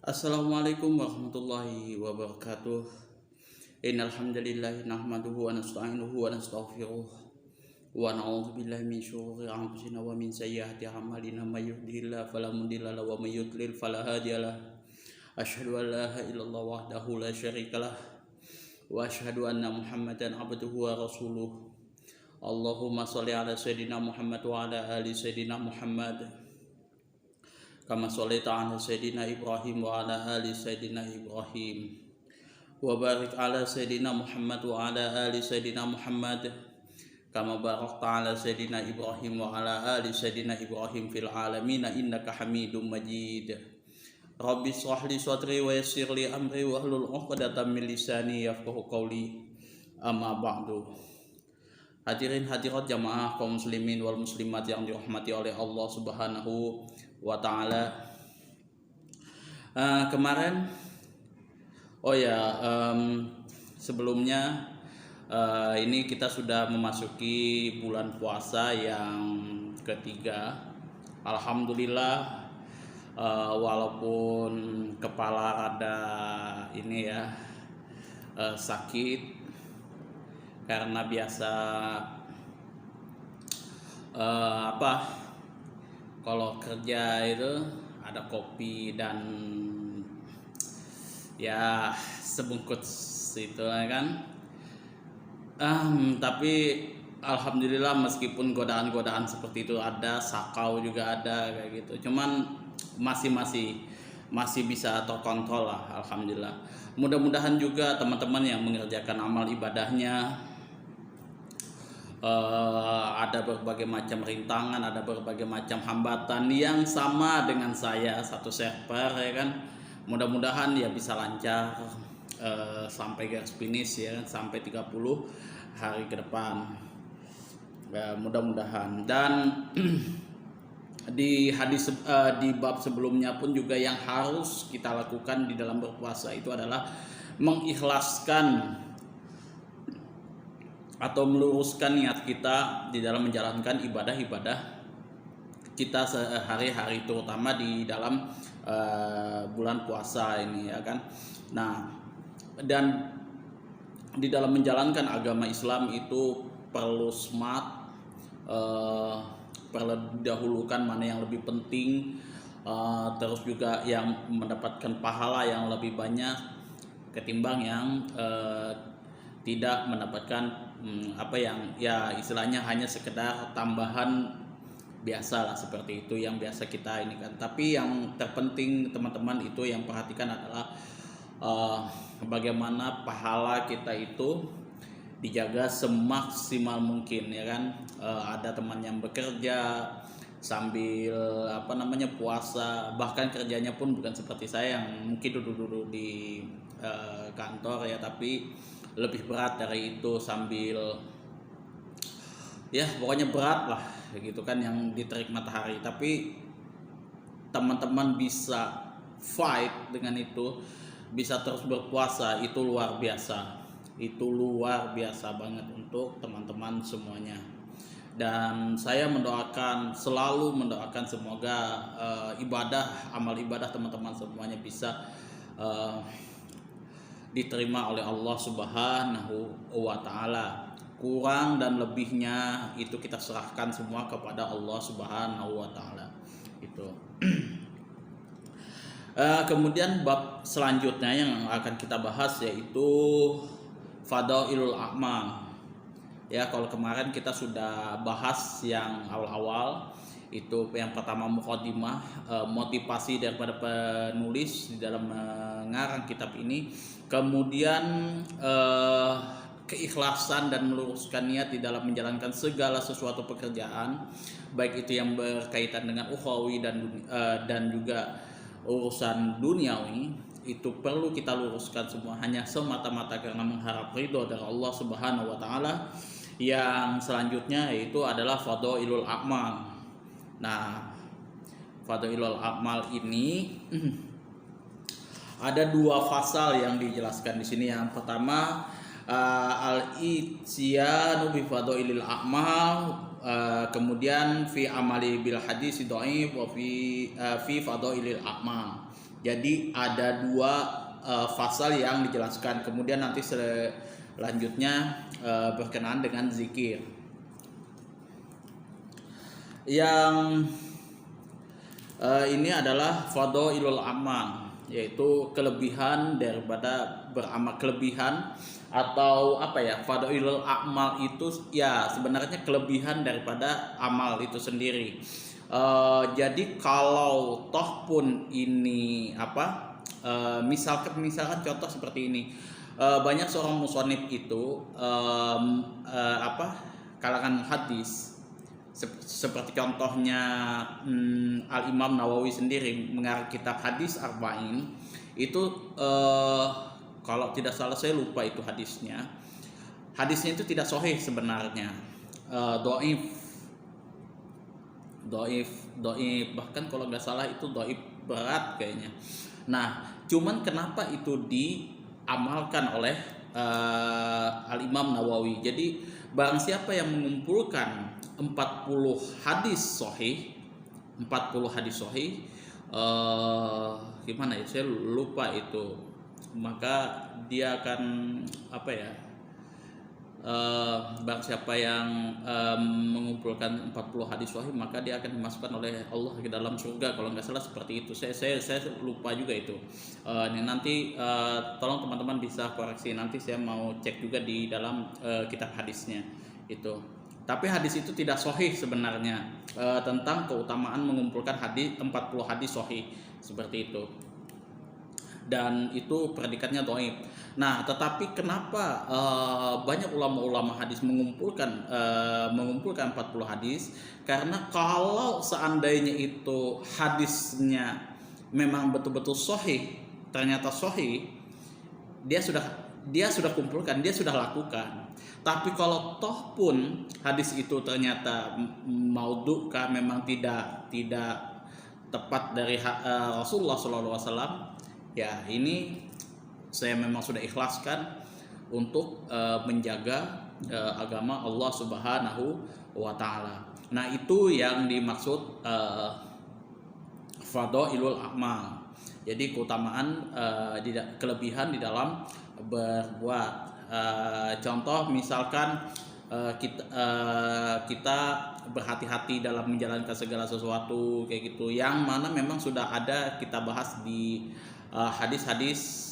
Assalamualaikum warahmatullahi wabarakatuh. Innal hamdalillah nahmaduhu wa nasta'inuhu wa nastaghfiruh wa na'udzu billahi min syururi anfusina wa min sayyiati a'malina may yahdihillahu fala mudilla lahu wa may yudlil fala hadiyalah. Asyhadu an la ilaha illallah wahdahu la syarikalah wa asyhadu anna Muhammadan abduhu wa rasuluh. Allahumma shalli ala sayyidina Muhammad wa ala ali sayyidina Muhammad kama sholaita ala sayyidina Ibrahim wa ala ali sayyidina Ibrahim wa barik ala sayyidina Muhammad wa ala ali sayyidina Muhammad kama barakta ala sayyidina Ibrahim wa ala ali sayyidina Ibrahim fil alamin innaka Hamidum Majid. Rabbi shrah li sadri wa yassir li amri wa hlul 'uqdatam min lisani yafqahu qawli. Amma ba'du. Hadirin hadirat jamaah kaum muslimin wal muslimat yang dirahmati oleh Allah Subhanahu wa taala. Kemarin sebelumnya ini kita sudah memasuki bulan puasa yang ketiga. Alhamdulillah, walaupun kepala rada ini ya sakit karena biasa kalau kerja itu ada kopi dan ya sebungkus itu kan. Tapi alhamdulillah meskipun godaan-godaan seperti itu ada, sakau juga ada kayak gitu. Cuman masih bisa terkontrol lah, alhamdulillah. Mudah-mudahan juga teman-teman yang mengerjakan amal ibadahnya ada berbagai macam rintangan, ada berbagai macam hambatan yang sama dengan saya, satu server ya kan. Mudah-mudahan ya bisa lancar sampai garis finish ya, sampai 30 hari ke depan. Mudah-mudahan. Dan di bab sebelumnya pun juga yang harus kita lakukan di dalam berpuasa itu adalah mengikhlaskan atau meluruskan niat kita di dalam menjalankan ibadah-ibadah kita sehari-hari, terutama di dalam bulan puasa ini ya kan. Nah, dan di dalam menjalankan agama Islam itu perlu smart, perlu didahulukan mana yang lebih penting, terus juga yang mendapatkan pahala yang lebih banyak ketimbang yang tidak mendapatkan apa yang ya istilahnya hanya sekedar tambahan biasa lah, seperti itu yang biasa kita ini kan. Tapi yang terpenting teman-teman itu yang perhatikan adalah bagaimana pahala kita itu dijaga semaksimal mungkin ya kan. Ada teman yang bekerja sambil puasa, bahkan kerjanya pun bukan seperti saya yang mungkin duduk-duduk di kantor ya, tapi lebih berat dari itu, sambil ya pokoknya berat lah gitu kan, yang diterik matahari. Tapi teman-teman bisa fight dengan itu, bisa terus berpuasa, itu luar biasa. Itu luar biasa banget untuk teman-teman semuanya. Dan saya selalu mendoakan semoga amal ibadah teman-teman semuanya bisa diterima oleh Allah Subhanahu wa taala. Kurang dan lebihnya itu kita serahkan semua kepada Allah Subhanahu wa taala. Itu. Kemudian bab selanjutnya yang akan kita bahas yaitu fadailul a'mal. Ya, kalau kemarin kita sudah bahas yang awal-awal, itu yang pertama muqaddimah, motivasi daripada penulis di dalam mengarang kitab ini. Kemudian keikhlasan dan meluruskan niat di dalam menjalankan segala sesuatu pekerjaan, baik itu yang berkaitan dengan ukhawi dan juga urusan duniawi, itu perlu kita luruskan semua hanya semata-mata karena mengharap ridho dari Allah Subhanahu wa taala. Yang selanjutnya yaitu adalah fadailul a'mal. Nah, fadailul a'mal ini ada dua fasal yang dijelaskan di sini. Yang pertama al-ityanu bi fadailil a'mal kemudian fi amali bil hadis dhaif wa fi fadailil a'mal. Jadi ada dua fasal yang dijelaskan. Kemudian nanti selanjutnya berkenaan dengan zikir. Yang ini adalah fadailul a'mal, yaitu kelebihan daripada beramal, kelebihan atau apa ya, fadailul a'mal itu ya sebenarnya kelebihan daripada amal itu sendiri. Jadi kalau toh pun ini apa, misalkan contoh seperti ini, banyak seorang musonif itu kalangan hadis, seperti contohnya Al-Imam Nawawi sendiri mengarang kitab hadis Arba'in itu, kalau tidak salah saya lupa itu hadisnya itu tidak sahih sebenarnya, doif, bahkan kalau nggak salah itu doif berat kayaknya. Nah, cuman kenapa itu diamalkan oleh Al-Imam Nawawi? Jadi barang siapa yang mengumpulkan 40 hadis sahih, gimana ya, saya lupa itu, maka dia akan apa ya, barang siapa yang mengumpulkan 40 hadis sahih, maka dia akan dimasukkan oleh Allah ke dalam surga, kalau nggak salah seperti itu. Saya lupa juga itu. Nanti tolong teman-teman bisa koreksi, nanti saya mau cek juga di dalam kitab hadisnya itu. Tapi hadis itu tidak sahih sebenarnya, tentang keutamaan mengumpulkan 40 hadis sahih seperti itu, dan itu predikatnya dhaif. Nah, tetapi kenapa banyak ulama-ulama hadis mengumpulkan 40 hadis? Karena kalau seandainya itu hadisnya memang betul-betul sahih, ternyata sahih, dia sudah kumpulkan, dia sudah lakukan. Tapi kalau toh pun hadis itu ternyata maudhu, memang tidak tepat dari Rasulullah SAW, ya ini saya memang sudah ikhlaskan untuk menjaga agama Allah Subhanahu wa Ta'ala. Nah, itu yang dimaksud fadailul a'mal. Jadi keutamaan, kelebihan di dalam berbuat. Contoh misalkan kita berhati-hati dalam menjalankan segala sesuatu kayak gitu, yang mana memang sudah ada kita bahas di hadis-hadis,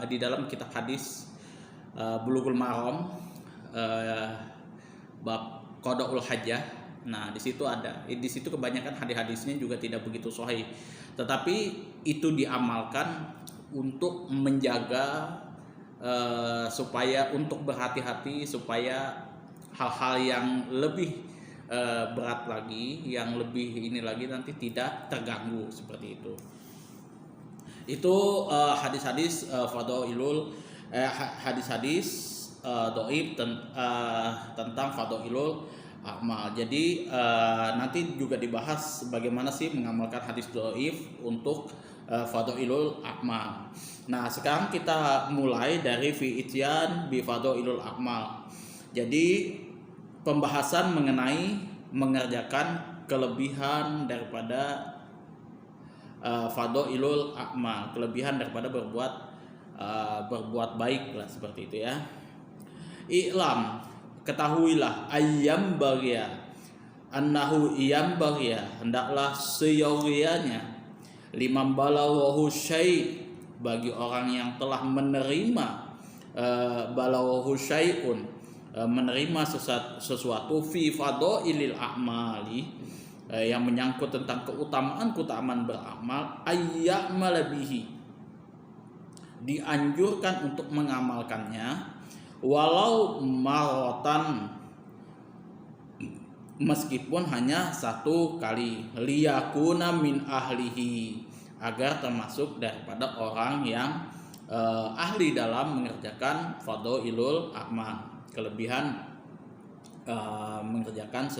di dalam kitab hadis Bulughul Maram, bab qadaul hajjah. Nah, di situ ada, di situ kebanyakan hadis-hadisnya juga tidak begitu sahih, tetapi itu diamalkan untuk menjaga, supaya untuk berhati-hati, supaya hal-hal yang lebih berat lagi, yang lebih ini lagi nanti tidak terganggu seperti itu. Itu hadis-hadis fadailul, hadis-hadis dhaif tentang fadailul amal. Jadi nanti juga dibahas bagaimana sih mengamalkan hadis dhaif untuk fadailul amal. Nah, sekarang kita mulai dari fi ityan bi fadailul amal. Jadi pembahasan mengenai mengerjakan kelebihan daripada fadailul amal, kelebihan daripada berbuat baik lah, seperti itu ya. I'lam, ketahuilah, ayyam bagia, annahu iyam bagia, hendaklah seyogianya, liman balaghahu syai', bagi orang yang telah menerima balaghahu syai'un, menerima sesuatu fi fadailil a'mali, yang menyangkut tentang keutamaan beramal, ayya'mal bihi, dianjurkan untuk mengamalkannya, walau maratan, meskipun hanya satu kali, liyakuna min ahlihi, agar termasuk daripada orang yang ahli dalam mengerjakan fadailul amal, kelebihan mengerjakan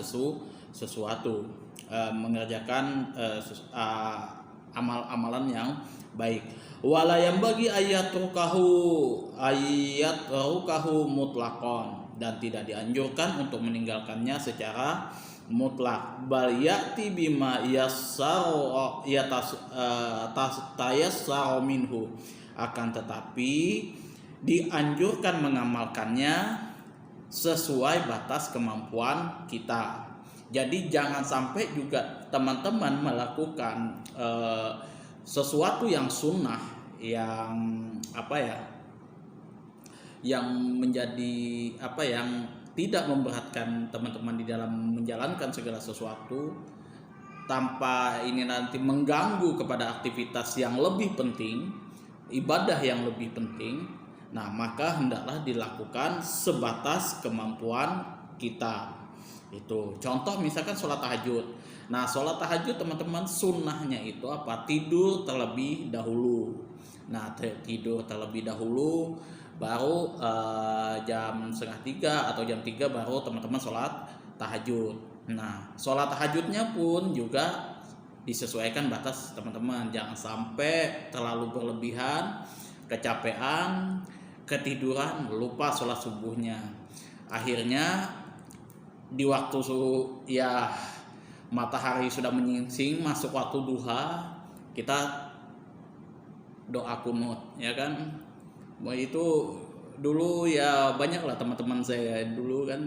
sesuatu, mengerjakan amal-amalan yang baik. Wala yang bagi ayat rukahu mutlakon, dan tidak dianjurkan untuk meninggalkannya secara mutlak. Bal ya'ti bima tayassaru minhu, akan tetapi dianjurkan mengamalkannya sesuai batas kemampuan kita. Jadi jangan sampai juga teman-teman melakukan sesuatu yang sunnah, yang yang menjadi yang tidak memberatkan teman-teman di dalam menjalankan segala sesuatu, tanpa ini nanti mengganggu kepada aktivitas yang lebih penting, ibadah yang lebih penting. Nah, maka hendaklah dilakukan sebatas kemampuan kita. Itu contoh misalkan sholat tahajud. Nah, sholat tahajud teman-teman, sunnahnya itu apa? Tidur terlebih dahulu. Nah, tidur terlebih dahulu, baru jam 2:30 atau jam 3 baru teman-teman sholat tahajud. Nah, sholat tahajudnya pun juga disesuaikan batas teman-teman, jangan sampai terlalu berlebihan, kecapean, ketiduran, lupa sholat subuhnya. Akhirnya di waktu matahari sudah menyingsing, masuk waktu duha, kita doa kunut, ya kan? Itu dulu ya banyak lah teman-teman saya dulu kan,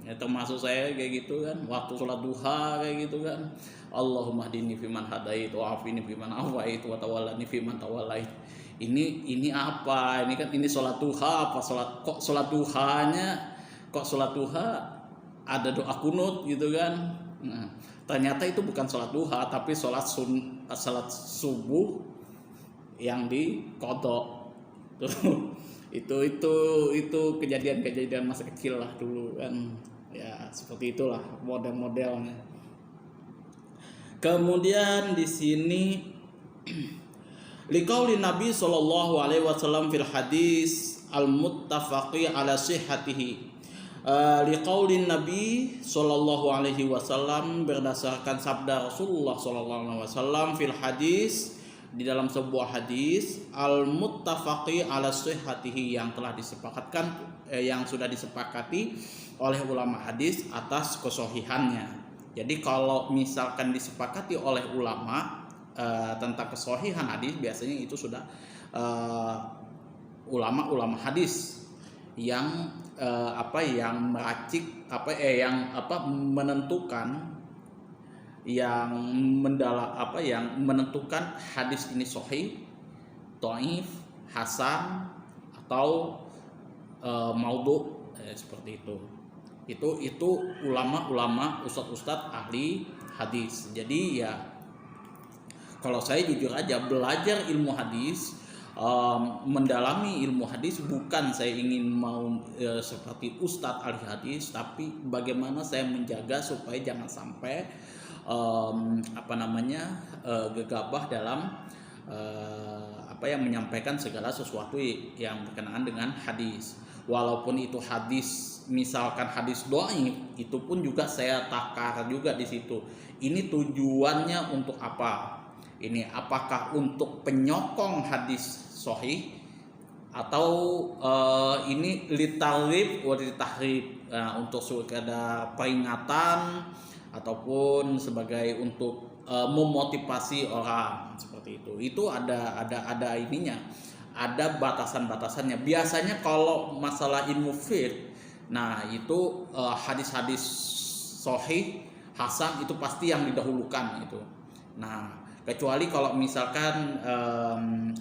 ya termasuk saya kayak gitu kan, waktu sholat duha kayak gitu kan, Allahumma hdini fiman hadait wa afini fiman afait wa tawallani fiman tawallait. Ini apa? Ini kan ini sholat duha apa sholat duha ada doa kunut gitu kan. Nah, ternyata itu bukan sholat duha tapi sholat subuh yang diqodok. Itu kejadian masa kecil lah dulu kan, ya seperti itulah model-modelnya. Kemudian di sini liqauli Nabi sallallahu alaihi wasallam fil hadis al-muttafaqi ala sihhatihi. Liqauli Nabi sallallahu alaihi wasallam, berdasarkan sabda Rasulullah sallallahu alaihi wasallam, fil hadis, di dalam sebuah hadis, al-muttafaqi ala sihhatihi, yang telah disepakatkan yang sudah disepakati oleh ulama hadis atas kesohihannya. Jadi kalau misalkan disepakati oleh ulama tentang kesohihan hadis, biasanya itu sudah ulama-ulama hadis yang meracik menentukan, yang menentukan hadis ini sahih, dhaif, hasan atau maudhu, seperti itu. Itu ulama-ulama, ustadz ahli hadis. Jadi ya kalau saya jujur aja belajar ilmu hadis, mendalami ilmu hadis, bukan saya ingin mau seperti ustadz ahli hadis, tapi bagaimana saya menjaga supaya jangan sampai gegabah dalam menyampaikan segala sesuatu yang berkenaan dengan hadis. Walaupun itu hadis, misalkan hadis dhaif, itu pun juga saya takar juga di situ. Ini tujuannya untuk apa? Ini apakah untuk penyokong hadis sahih, atau ini litarib wa litahrib, untuk sekedar peringatan ataupun sebagai untuk memotivasi orang, seperti itu. Itu ada ininya, ada batasan-batasannya. Biasanya kalau masalah ilmu fiqh, nah itu hadis-hadis sahih, hasan itu pasti yang didahulukan itu. Nah, kecuali kalau misalkan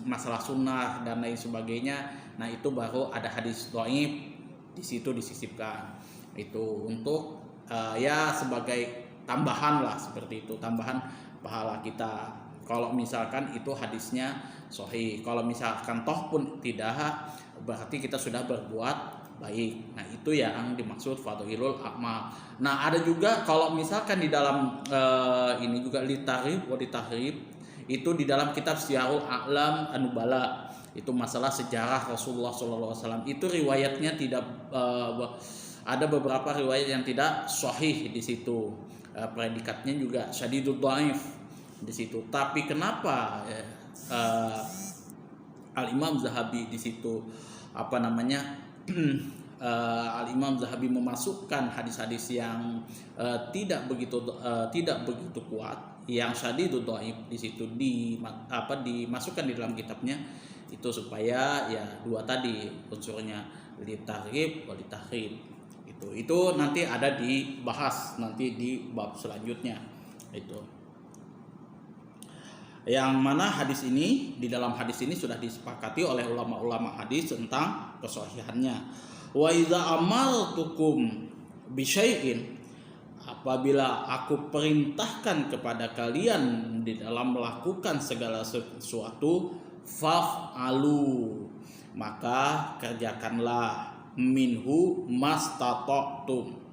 masalah sunnah dan lain sebagainya, nah itu baru ada hadis dhaif di situ disisipkan. Itu untuk sebagai tambahan lah, seperti itu, tambahan pahala kita. Kalau misalkan itu hadisnya sahih, kalau misalkan toh pun tidak, berarti kita sudah berbuat baik. Nah, itu yang dimaksud fadhilul amal. Nah, ada juga kalau misalkan di dalam ini juga litarib wa litahrib, itu di dalam kitab Syiarul A'lam An-Nubala, itu masalah sejarah Rasulullah SAW. Itu riwayatnya tidak ada beberapa riwayat yang tidak sahih di situ. Predikatnya juga syadidud dhaif di situ. Tapi kenapa Al-Imam Zahabi di situ Al-Imam Zahabi memasukkan hadis-hadis yang tidak begitu kuat, yang syadidud dhaif di situ dimasukkan di dalam kitabnya itu supaya ya dua tadi unsurnya litarghib wa litarhib. Itu nanti ada dibahas nanti di bab selanjutnya. Itu yang mana di dalam hadis ini sudah disepakati oleh ulama-ulama hadis tentang kesahihannya. Wa idza amartukum bisyai'in, apabila aku perintahkan kepada kalian di dalam melakukan segala sesuatu, faf'alu, maka kerjakanlah, minhu mastata'tum,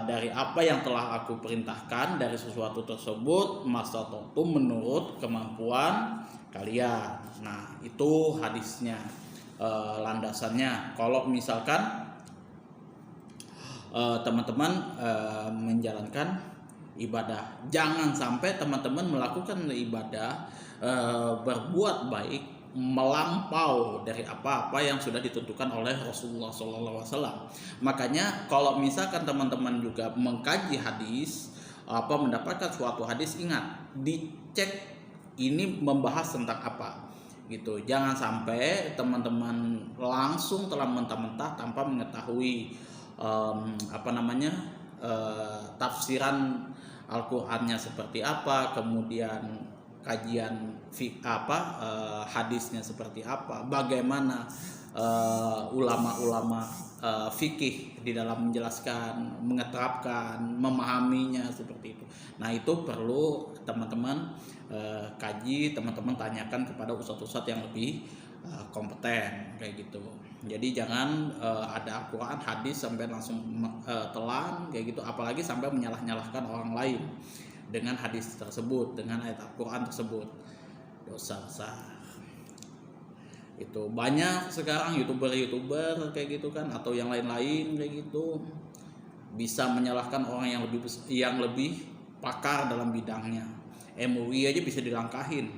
dari apa yang telah aku perintahkan dari sesuatu tersebut, mastata'tum, menurut kemampuan kalian. Nah, itu hadisnya, landasannya. Kalau misalkan teman-teman menjalankan ibadah, jangan sampai teman-teman melakukan ibadah, berbuat baik melampau dari apa-apa yang sudah ditentukan oleh Rasulullah SAW. Makanya kalau misalkan teman-teman juga mengkaji hadis, mendapatkan suatu hadis, ingat dicek ini membahas tentang apa gitu. Jangan sampai teman-teman langsung telah mentah-mentah tanpa mengetahui tafsiran Al-Qur'annya seperti apa, kemudian kajian hadisnya seperti apa, bagaimana ulama-ulama fikih di dalam menjelaskan, mengeterapkan, memahaminya seperti itu. Nah, itu perlu teman-teman kaji, teman-teman tanyakan kepada ustadz-ustadz yang lebih kompeten kayak gitu. Jadi jangan ada Al-Quran hadis sampai langsung telan kayak gitu, apalagi sampai menyalah-nyalahkan orang lain dengan hadis tersebut, dengan ayat Al-Quran tersebut. Dosa besar. Itu banyak sekarang youtuber kayak gitu kan, atau yang lain-lain kayak gitu, bisa menyalahkan orang yang lebih pakar dalam bidangnya. MUI aja bisa dilangkahin.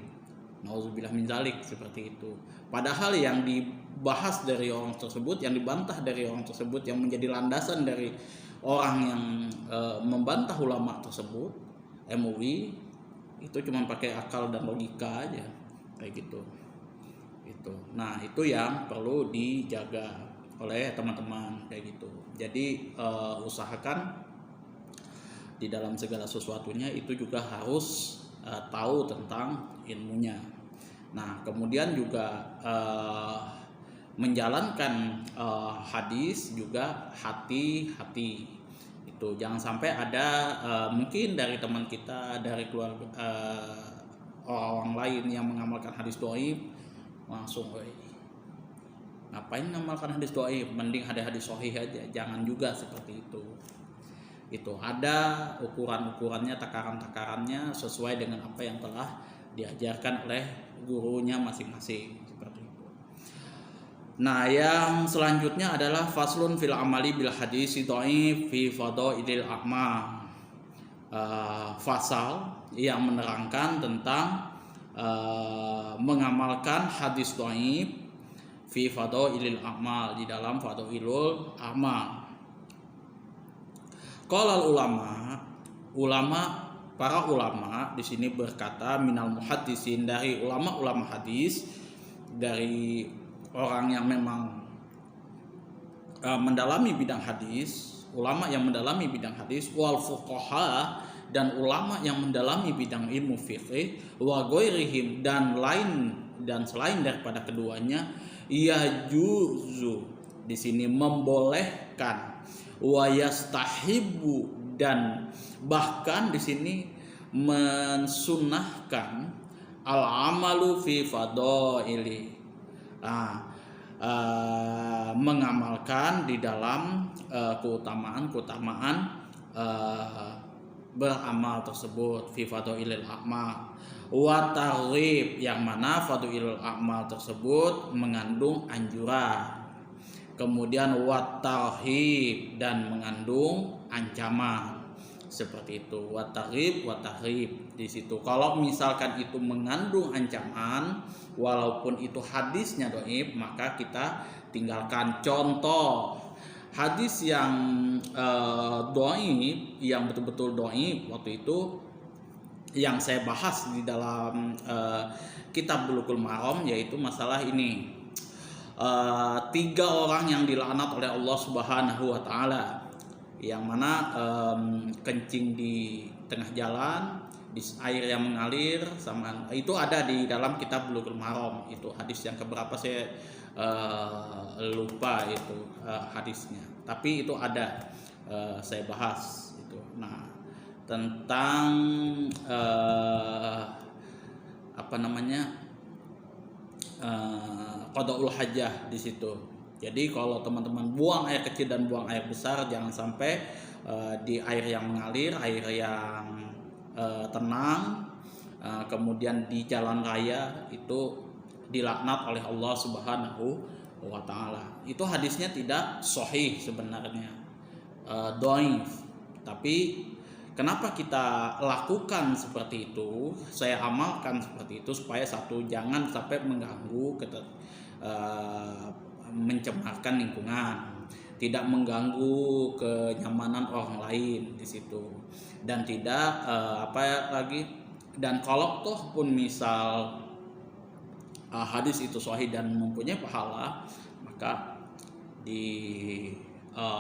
Nauzubillah min dzalik, seperti itu. Padahal yang dibahas dari orang tersebut, yang dibantah dari orang tersebut, yang menjadi landasan dari orang yang membantah ulama tersebut, MUI, itu cuma pakai akal dan logika aja kayak gitu. Nah, itu yang perlu dijaga oleh teman-teman kayak gitu. Jadi usahakan di dalam segala sesuatunya itu juga harus tahu tentang ilmunya. Nah, kemudian juga menjalankan hadis juga hati-hati. Itu jangan sampai ada mungkin dari teman kita, dari keluarga, orang lain yang mengamalkan hadis dhaif, langsung ngapain mengamalkan hadis dhaif, mending ada hadis sahih aja. Jangan juga seperti itu. Itu ada ukuran-ukurannya, takaran-takarannya sesuai dengan apa yang telah diajarkan oleh gurunya masing-masing, seperti itu. Nah, yang selanjutnya adalah faslun fil amali bil hadis dhaif fi fadailil a'mal. Fasal yang menerangkan tentang mengamalkan hadis dhaif fi fadailil a'mal, di dalam fadailul a'mal. Qala para ulama di sini berkata, minal muhaddisin, dari ulama-ulama hadis, dari orang yang memang mendalami bidang hadis, ulama yang mendalami bidang hadis, wal fuqaha, dan ulama yang mendalami bidang ilmu fiqih, wa ghairihim, dan selain daripada keduanya, yajuzu, di sini membolehkan, wa yastahibu, dan bahkan di sini mensunahkan, al-amalu fi fadaili, mengamalkan di dalam keutamaan beramal tersebut, fi fadailil a'mal, wa targhib, yang mana fadailul a'mal tersebut mengandung anjuran, kemudian wa tarhib, dan mengandung ancaman, seperti itu. Wa targhib wa tahrib di situ. Kalau misalkan itu mengandung ancaman, walaupun itu hadisnya dhaif, maka kita tinggalkan. Contoh, Hadis yang dhaif, yang betul-betul dhaif waktu itu yang saya bahas di dalam kitab Bulughul Maram, yaitu masalah ini. 3 orang yang dilaknat oleh Allah Subhanahu wa taala, yang mana kencing di tengah jalan, di air yang mengalir, sama itu ada di dalam kitab Bulughul Maram. Itu hadis yang keberapa saya lupa itu hadisnya, tapi itu ada, saya bahas itu. Nah, tentang apa namanya, qadaul hajah di situ. Jadi kalau teman-teman buang air kecil dan buang air besar, jangan sampai di air yang mengalir, air yang tenang, kemudian di jalan raya itu dilaknat oleh Allah Subhanahu wa taala. Itu hadisnya tidak sahih sebenarnya, dhaif. Tapi kenapa kita lakukan seperti itu? Saya amalkan seperti itu supaya satu, jangan sampai mengganggu, mencemarkan lingkungan, tidak mengganggu kenyamanan orang lain di situ, dan tidak dan kalau toh pun misal hadis itu sahih dan mempunyai pahala, maka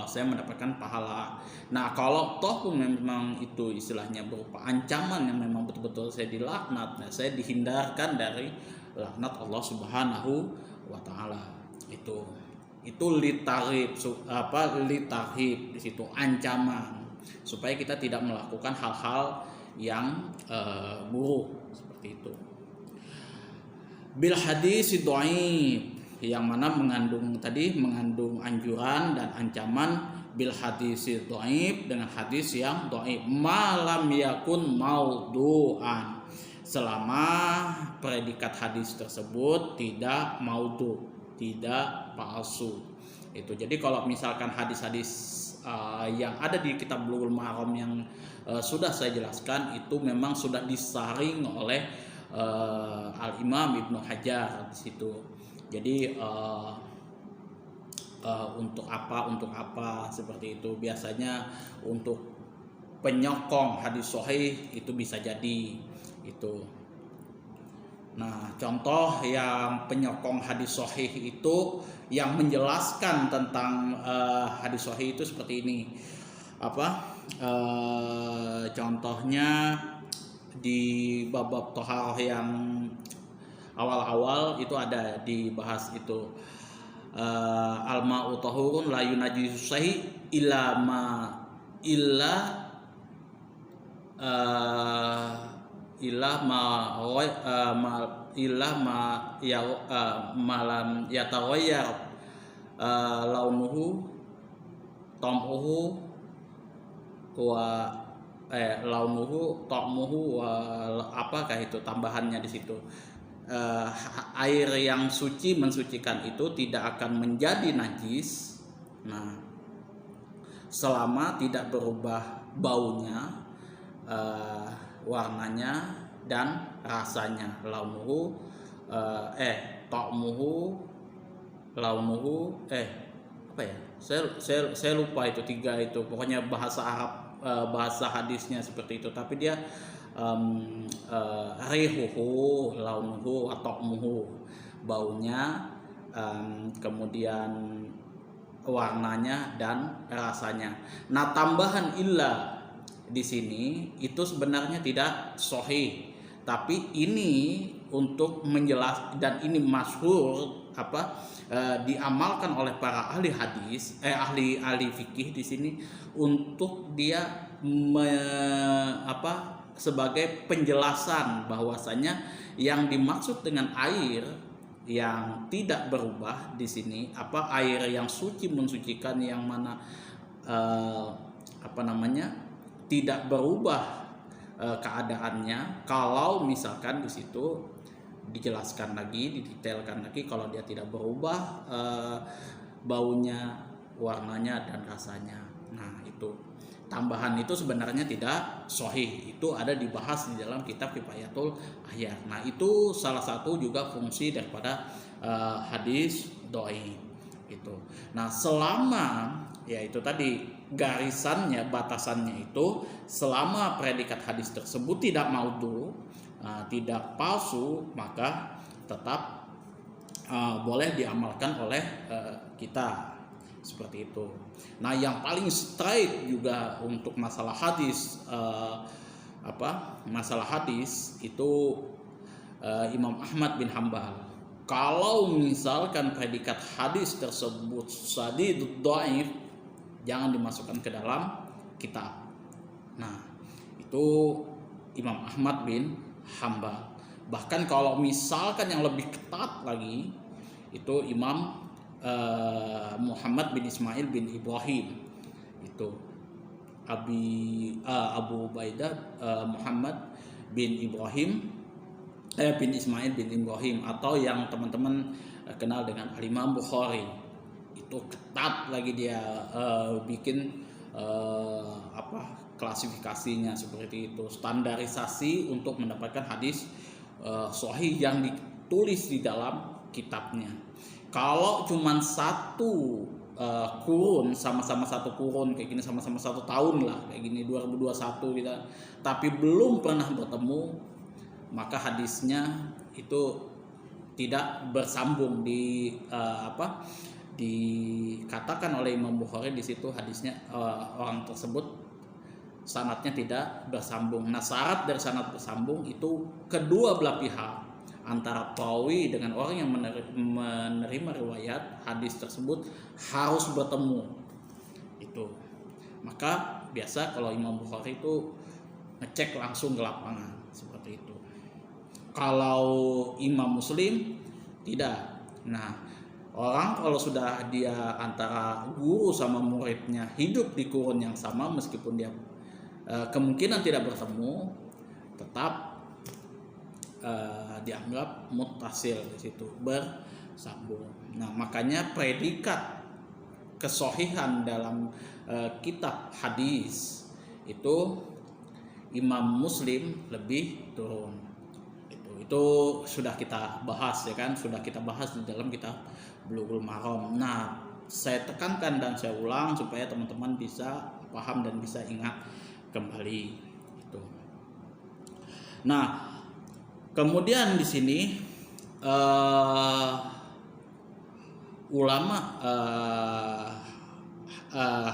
saya mendapatkan pahala. Nah, kalau toh pun memang itu istilahnya berupa ancaman yang memang betul-betul saya dilaknat, nah saya dihindarkan dari laknat Allah Subhanahu wa taala. Itu litarhib di situ ancaman, supaya kita tidak melakukan hal-hal yang buruk seperti itu. Bil hadis dhaif, yang mana mengandung anjuran dan ancaman. Bil hadis dhaif, dengan hadis yang dhaif, malam yakun maudhu'an, selama predikat hadis tersebut tidak maudhu, tidak palsu. Itu jadi kalau misalkan hadis-hadis yang ada di kitab Bulughul Maram yang sudah saya jelaskan, itu memang sudah disaring oleh Al-Imam Ibnu Hajar di situ. Jadi untuk apa seperti itu, biasanya untuk penyokong hadis sahih itu bisa jadi itu. Nah, contoh yang penyokong hadis sahih itu yang menjelaskan tentang hadis sahih itu seperti ini. Contohnya di bab thaharah yang awal-awal itu ada dibahas itu, al-ma'u tahurun la yunajjisu sahih illa ma malam yataghayyar launuhu ta'muhu wa launuhu ta'muhu wa apakah itu tambahannya di situ. Air yang suci mensucikan itu tidak akan menjadi najis, nah selama tidak berubah baunya, warnanya dan rasanya. Launuhu ta'muhu launuhu apa ya, saya lupa itu 3 itu, pokoknya bahasa Arab, bahasa hadisnya seperti itu, tapi dia rihuhu launuhu wa ta'muhu, baunya, kemudian warnanya dan rasanya. Nah, tambahan illa di sini itu sebenarnya tidak sahih, tapi ini untuk menjelaskan, dan ini masyhur diamalkan oleh para ahli hadis, ahli fikih di sini, untuk dia sebagai penjelasan bahwasanya yang dimaksud dengan air yang tidak berubah di sini, air yang suci mensucikan, yang mana tidak berubah keadaannya. Kalau misalkan di situ dijelaskan lagi, didetailkan lagi, kalau dia tidak berubah baunya, warnanya dan rasanya. Nah, itu tambahan itu sebenarnya tidak sahih. Itu ada dibahas di dalam kitab Kifayatul Ahyar. Nah, itu salah satu juga fungsi daripada hadis dhaif itu. Nah, selama ya itu tadi garisannya, batasannya itu selama predikat hadis tersebut tidak maudhu, tidak palsu, maka tetap boleh diamalkan oleh kita, seperti itu. Nah, yang paling straight juga untuk masalah hadis, masalah hadis itu Imam Ahmad bin Hambal. Kalau misalkan predikat hadis tersebut sadidud dhaif, jangan dimasukkan ke dalam kitab. Nah, itu Imam Ahmad bin Hambal. Bahkan kalau misalkan yang lebih ketat lagi, itu Imam Muhammad bin Ismail bin Ibrahim. Itu Abu Ubaidah Muhammad bin Ibrahim bin Ismail bin Ibrahim, atau yang teman-teman kenal dengan Al-Imam Bukhari. Itu ketat lagi dia bikin klasifikasinya seperti itu, standarisasi untuk mendapatkan hadis sahih yang ditulis di dalam kitabnya. Kalau cuman satu kurun, sama-sama satu kurun kayak gini, sama-sama 1 tahun lah kayak gini, 2021 kita, tapi belum pernah bertemu, maka hadisnya itu tidak bersambung. Dikatakan oleh Imam Bukhari di situ hadisnya orang tersebut sanadnya tidak bersambung. Nah, syarat dari sanad bersambung itu kedua belah pihak, antara perawi dengan orang yang menerima riwayat hadis tersebut harus bertemu. Itu. Maka biasa kalau Imam Bukhari itu ngecek langsung ke lapangan seperti itu. Kalau Imam Muslim tidak. Nah, orang kalau sudah dia antara guru sama muridnya hidup di kurun yang sama, meskipun dia kemungkinan tidak bertemu, tetap dianggap muttasil, di situ bersambung. Nah, makanya predikat kesohihan dalam kitab hadis itu Imam Muslim lebih turun. Itu sudah kita bahas, ya kan, sudah kita bahas di dalam kitab Bulughul Maram. Nah, saya tekankan dan saya ulang supaya teman-teman bisa paham dan bisa ingat kembali itu. Nah, kemudian di sini ulama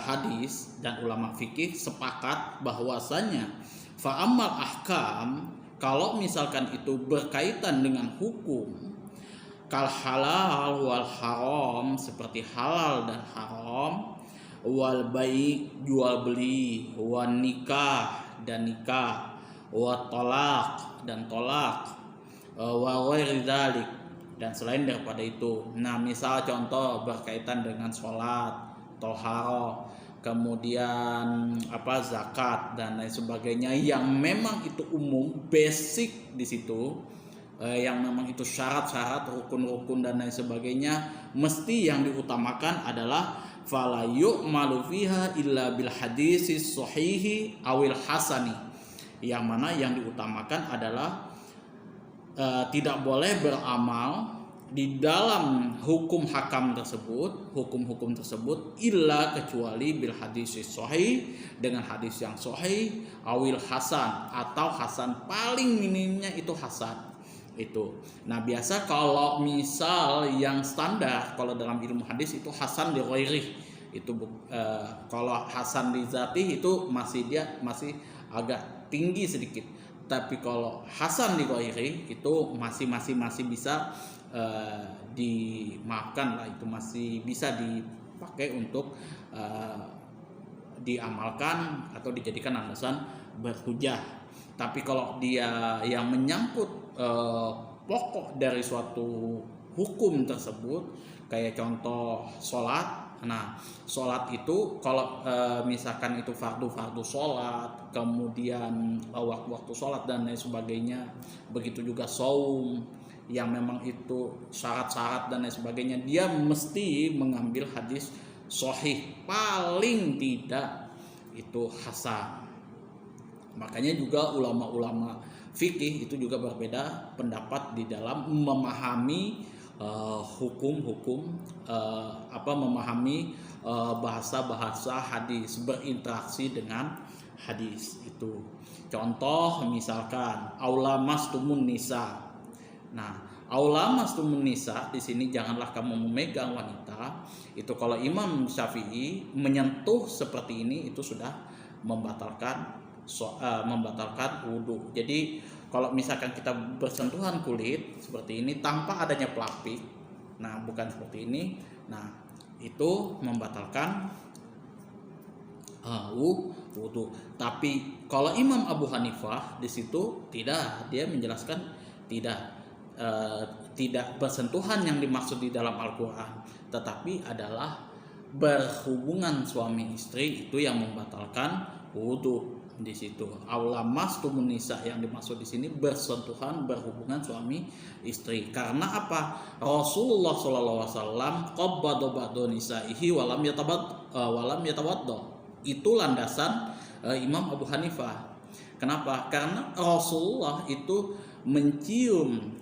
hadis dan ulama fikih sepakat bahwasanya fa'amal ahkam, kalau misalkan itu berkaitan dengan hukum, kal halal wal haram, seperti halal dan haram, wal bai' jual beli, wan nikah dan nikah, wa talaq dan tolak, wa ghairi dzalik dan selain daripada itu. Nah, misal contoh berkaitan dengan sholat, toharo, kemudian zakat dan lain sebagainya, yang memang itu umum, basic di situ, yang memang itu syarat-syarat, rukun-rukun dan lain sebagainya, mesti yang diutamakan adalah fala yu'malu fiha illa bil hadisis sahihi awil hasani, yang mana yang diutamakan adalah tidak boleh beramal di dalam hukum hukum tersebut illa kecuali bil hadis sahih, dengan hadis yang sahih, awil hasan, atau hasan, paling minimnya itu hasan itu. Nah, biasa kalau misal yang standar kalau dalam ilmu hadis itu hasan li ghairi, itu kalau hasan li zati itu masih agak tinggi sedikit, tapi kalau hasan li ghairi itu masih bisa dimaafkan lah, itu masih bisa dipakai untuk diamalkan atau dijadikan landasan berhujah. Tapi kalau dia yang menyangkut pokok dari suatu hukum tersebut, kayak contoh sholat. Nah, sholat itu kalau misalkan itu fardu sholat, kemudian waktu sholat dan lain sebagainya, begitu juga saum yang memang itu syarat-syarat dan lain sebagainya, dia mesti mengambil hadis sahih, paling tidak itu hasan. Makanya juga ulama-ulama fikih itu juga berbeda pendapat di dalam memahami hukum-hukum memahami bahasa-bahasa hadis, berinteraksi dengan hadis itu. Contoh misalkan aula mastumun nisa. Nah, aula mastumun nisa di sini janganlah kamu memegang wanita. Itu kalau Imam Syafi'i menyentuh seperti ini itu sudah membatalkan wudhu. Jadi kalau misalkan kita bersentuhan kulit seperti ini tanpa adanya pelapis, nah bukan seperti ini, nah itu membatalkan wudhu. Tapi kalau Imam Abu Hanifah di situ tidak, dia menjelaskan tidak bersentuhan yang dimaksud di dalam Al-Quran, tetapi adalah berhubungan suami istri itu yang membatalkan wudhu. Di situ aula mastumun nisa yang dimaksud di sini bersentuhan, berhubungan suami istri. Karena apa? Rasulullah SAW qabbada ba'da nisaihi walam yatawaddo. Itu landasan Imam Abu Hanifah. Kenapa? Karena Rasulullah itu mencium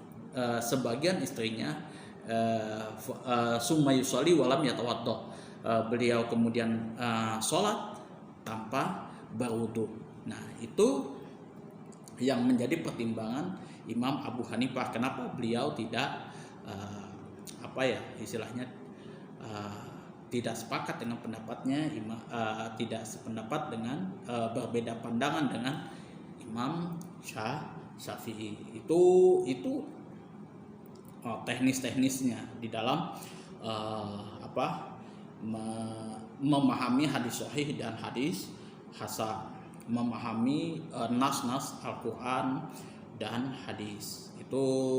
sebagian istrinya, summa yusolli walam yatawaddo. Beliau kemudian sholat tanpa berwudu. Nah, itu yang menjadi pertimbangan Imam Abu Hanifah. Kenapa beliau tidak tidak sepakat dengan pendapatnya, tidak sependapat dengan berbeda pandangan dengan Imam Syafi'i. Itu teknis-teknisnya di dalam memahami hadis sahih dan hadis hasan, memahami nas-nas Al-Quran dan hadis. Itu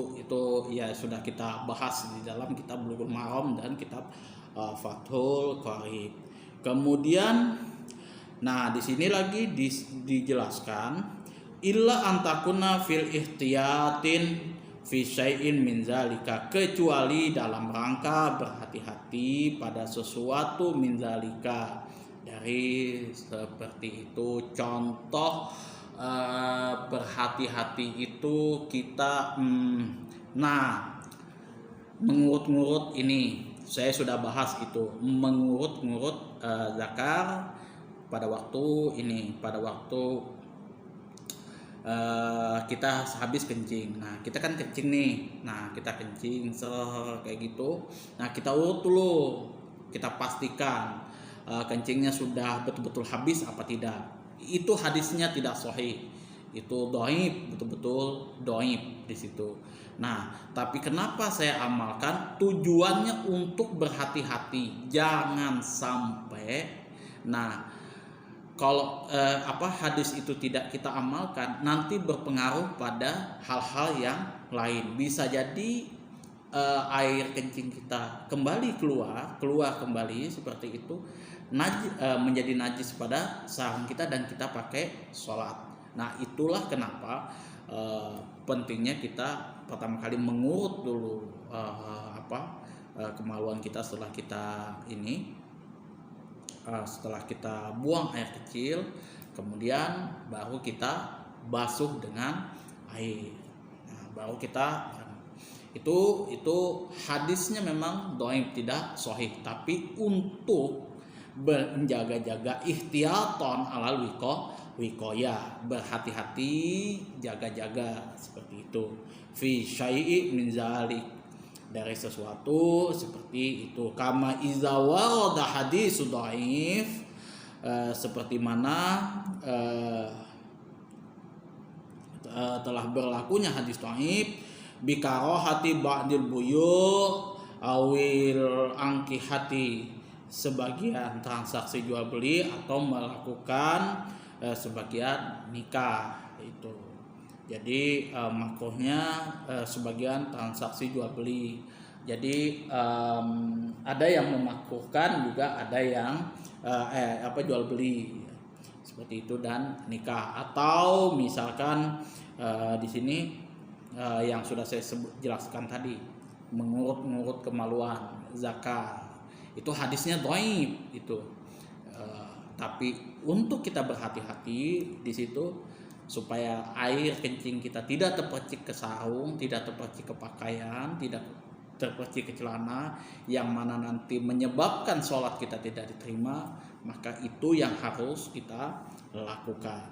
ya sudah kita bahas di dalam kitab Bulughul Maram dan kitab Fathul Qarib. Kemudian nah di sini lagi dijelaskan illa antakuna fil ihtiyatin fi syai'in min zalika, kecuali dalam rangka berhati-hati pada sesuatu min zalika, dari seperti itu. Contoh berhati-hati itu kita mengurut-ngurut, ini saya sudah bahas itu, mengurut-ngurut zakar pada waktu kita habis kencing. Nah, kita kan kencing nih. Nah, kita kencing kayak gitu. Nah, kita urut dulu. Kita pastikan kencingnya sudah betul-betul habis apa tidak. Itu hadisnya tidak sahih. Itu dhaif, betul-betul dhaif di situ. Nah, tapi kenapa saya amalkan? Tujuannya untuk berhati-hati, jangan sampai kalau hadis itu tidak kita amalkan, nanti berpengaruh pada hal-hal yang lain. Bisa jadi air kencing kita kembali keluar kembali seperti itu, menjadi najis pada sarung kita dan kita pakai sholat. Nah, itulah kenapa pentingnya kita pertama kali mengurut dulu kemaluan kita setelah kita buang air kecil, kemudian baru kita basuh dengan air. Nah, baru kita itu hadisnya memang dhaif, tidak sahih, tapi untuk menjaga-jaga ihtiyaton alal wiqayah, berhati-hati, jaga-jaga seperti itu. Fi syai'i min zalik, dari sesuatu seperti itu. Kama iza warada hadis dhaif, seperti mana telah berlakunya hadis dhaif bikarohati ba'dil buyu' awil angkihati, sebagian transaksi jual beli atau melakukan sebagian nikah itu. Jadi makruhnya sebagian transaksi jual beli. Jadi ada yang memakruhkan juga, ada yang jual beli seperti itu dan nikah. Atau misalkan di sini yang sudah saya jelaskan tadi, mengurut kemaluan, zakat, itu hadisnya dhaif itu. Tapi untuk kita berhati-hati di situ supaya air kencing kita tidak terpercik ke sarung, tidak terpercik ke pakaian, tidak terpercik ke celana yang mana nanti menyebabkan sholat kita tidak diterima, maka itu yang harus kita lakukan.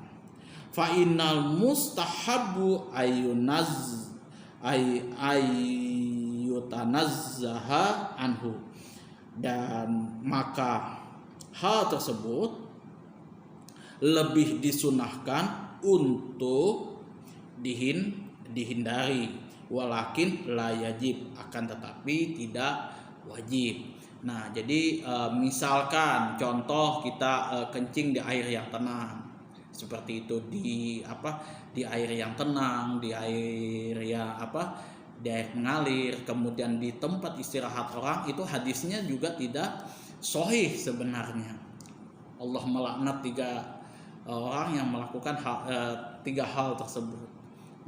Fa innal mustahabu ayutanazzaha anhu, dan maka hal tersebut lebih disunahkan untuk dihindari, walakin la yajib, akan tetapi tidak wajib. Nah, jadi misalkan contoh kita kencing di air yang tenang, seperti itu, di air yang tenang, di air yang di air mengalir, kemudian di tempat istirahat orang, itu hadisnya juga tidak sahih sebenarnya. Allah melaknat 3 orang yang melakukan 3 hal tersebut.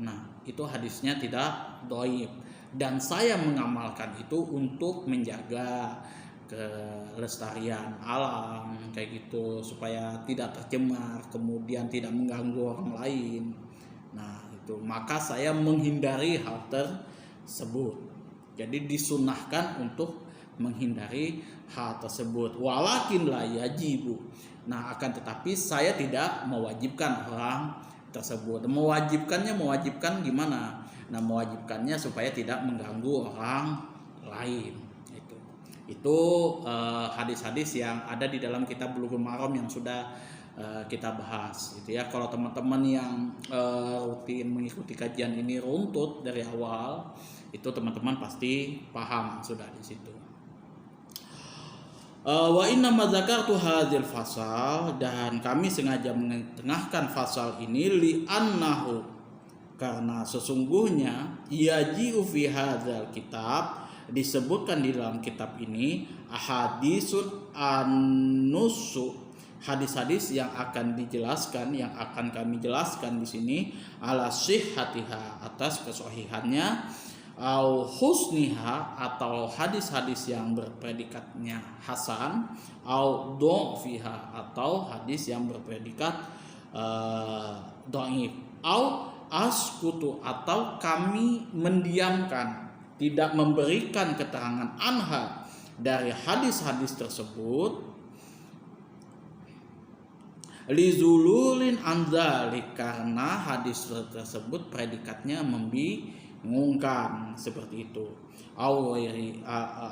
Nah, itu hadisnya tidak dhaif, dan saya mengamalkan itu untuk menjaga kelestarian alam kayak gitu, supaya tidak tercemar, kemudian tidak mengganggu orang lain. Nah, itu maka saya menghindari hal tersebut. Jadi disunahkan untuk menghindari hal tersebut, walakin la yajibu. Nah, akan tetapi saya tidak mewajibkan orang tersebut. Mewajibkan gimana? Nah, mewajibkannya supaya tidak mengganggu orang lain. Itu hadis-hadis yang ada di dalam kitab Bulughul Maram yang sudah kita bahas, gitu ya. Kalau teman-teman yang rutin mengikuti kajian ini runtut dari awal, itu teman-teman pasti paham sudah di situ. Wa inna ma dzakartu hadzal fasal, dan kami sengaja mengetengahkan fasal ini li annahu, karena sesungguhnya yaji'u fi hadzal kitab, disebutkan di dalam kitab ini ahadisun an-nusu, hadis-hadis yang akan dijelaskan, yang akan kami jelaskan di sini, ala sihhatiha, atas kesahihannya, au husniha, atau hadis-hadis yang berpredikatnya hasan, au dhafiha, atau hadis yang berpredikat dhaif, au askutu, atau kami mendiamkan, tidak memberikan keterangan anha dari hadis-hadis tersebut, lizululin anzalik, karena hadis tersebut predikatnya membingungkan, seperti itu,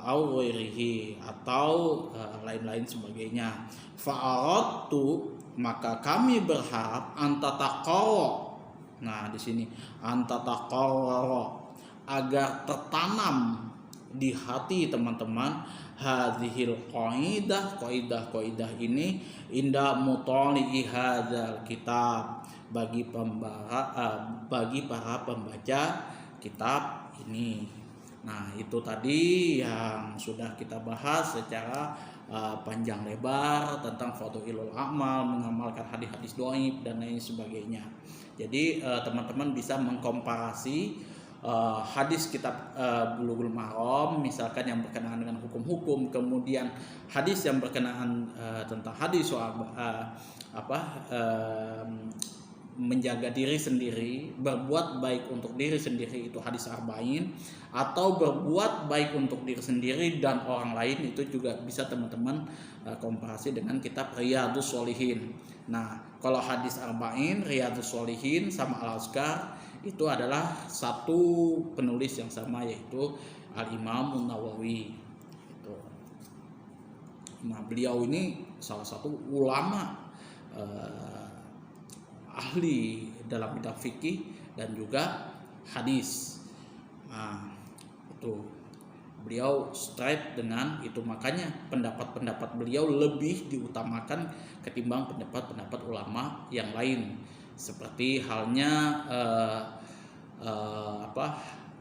awirihi, atau lain-lain sebagainya. Fa'aradtu, maka kami berharap, antataqarra. Nah, di sini antataqarra, agar tertanam di hati teman-teman hadhil qaidah ini, inda mutali'i hadzal kitab, bagi para pembaca kitab ini. Nah, itu tadi yang sudah kita bahas secara panjang lebar tentang fadhilul amal, mengamalkan hadis-hadis dhaif dan lain sebagainya. Jadi teman-teman bisa mengkomparasi hadis kitab Bulughul Maram, misalkan yang berkenaan dengan hukum-hukum, kemudian hadis yang berkenaan tentang hadis soal menjaga diri sendiri, berbuat baik untuk diri sendiri, itu hadis arba'in, atau berbuat baik untuk diri sendiri dan orang lain, itu juga bisa teman-teman komparasi dengan kitab Riyadhus Shalihin. Nah, kalau hadis arba'in, Riyadhus Shalihin sama Al-Azkar itu adalah satu penulis yang sama, yaitu Al-Imam Nawawi. Nah, beliau ini salah satu ulama ahli dalam bidang fikih dan juga hadis. Nah, itu beliau straight dengan itu, makanya pendapat-pendapat beliau lebih diutamakan ketimbang pendapat-pendapat ulama yang lain, seperti halnya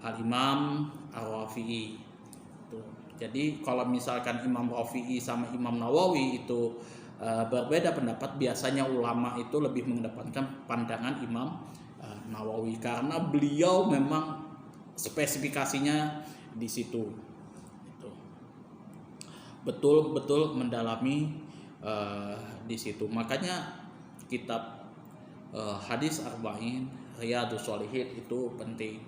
Al-Imam Ar-Rafi'i. Jadi kalau misalkan Imam Rafi'i sama Imam Nawawi itu berbeda pendapat, biasanya ulama itu lebih mengedepankan pandangan Imam Nawawi, karena beliau memang spesifikasinya di situ. Betul-betul mendalami di situ. Makanya kitab hadis arba'in, Riyadhus Shalihin itu penting.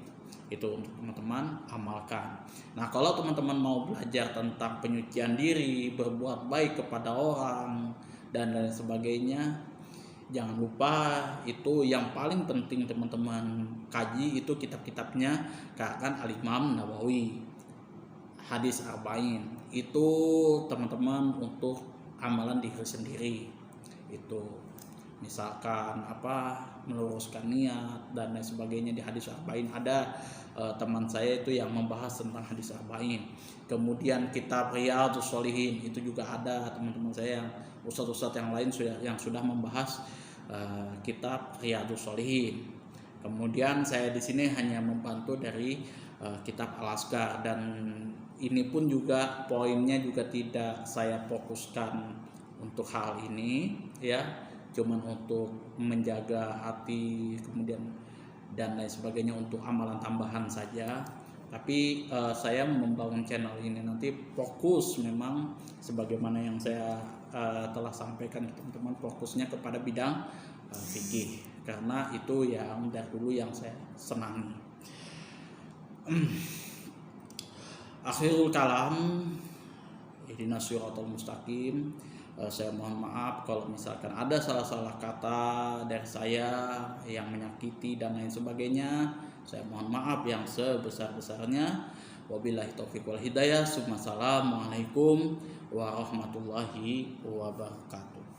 Itu untuk teman-teman amalkan. Nah, kalau teman-teman mau belajar tentang penyucian diri, berbuat baik kepada orang dan lain sebagainya, jangan lupa itu yang paling penting teman-teman kaji itu kitab-kitabnya kan Al-Imam Nawawi, hadis arba'in. Itu teman-teman untuk amalan diri sendiri. Itu misalkan meluruskan niat dan lain sebagainya. Di hadis arba'in ada teman saya itu yang membahas tentang hadis arba'in. Kemudian kitab Riyadhus Shalihin itu juga ada teman-teman saya yang ustadz-ustadz yang lain yang sudah membahas kitab Riyadhus Shalihin. Kemudian saya di sini hanya membantu dari kitab Al-Asghar, dan ini pun juga poinnya juga tidak saya fokuskan untuk hal ini ya, cuman untuk menjaga hati kemudian dan lain sebagainya untuk amalan tambahan saja. Tapi saya membangun channel ini nanti fokus memang sebagaimana yang saya telah sampaikan ke teman-teman, fokusnya kepada bidang fikih, karena itu yang dari dulu yang saya senangi. Akhirul kalam, ihdinas siratal mustaqim. Saya mohon maaf kalau misalkan ada salah-salah kata dari saya yang menyakiti dan lain sebagainya. Saya mohon maaf yang sebesar-besarnya. Wabillahi taufiq wal hidayah. Assalamualaikum warahmatullahi wabarakatuh.